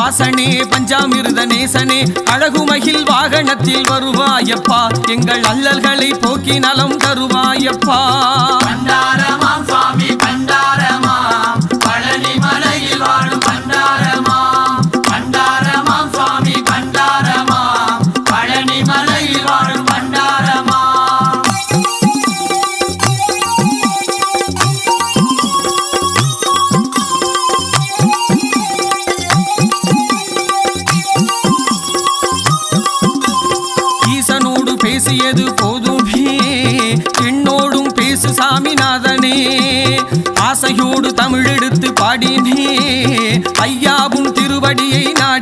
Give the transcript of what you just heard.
வாசனே பஞ்சாமிர்த நேசனே அழகுமகில் வாகனத்தில் வருவாயப்பா எங்கள் அல்லல்களை போக்கி நலம் தருவாயப்பா பண்டாரமாம் சுவாமி பண்டாரமாம் பழனி மலையில் வாழும் பண்டாரமாம் பண்டாரமாம் சுவாமி பண்டாரமாம் பழனி மலையில் வாழும் பண்டாரமாம் ஈசனோடு பேசியது போதுமே என்னோடும் பேசு சாமிநாதனே ஆசையோடு தமிழெடுத்து பாடினே ஐயாவும் திருவடியை நாடி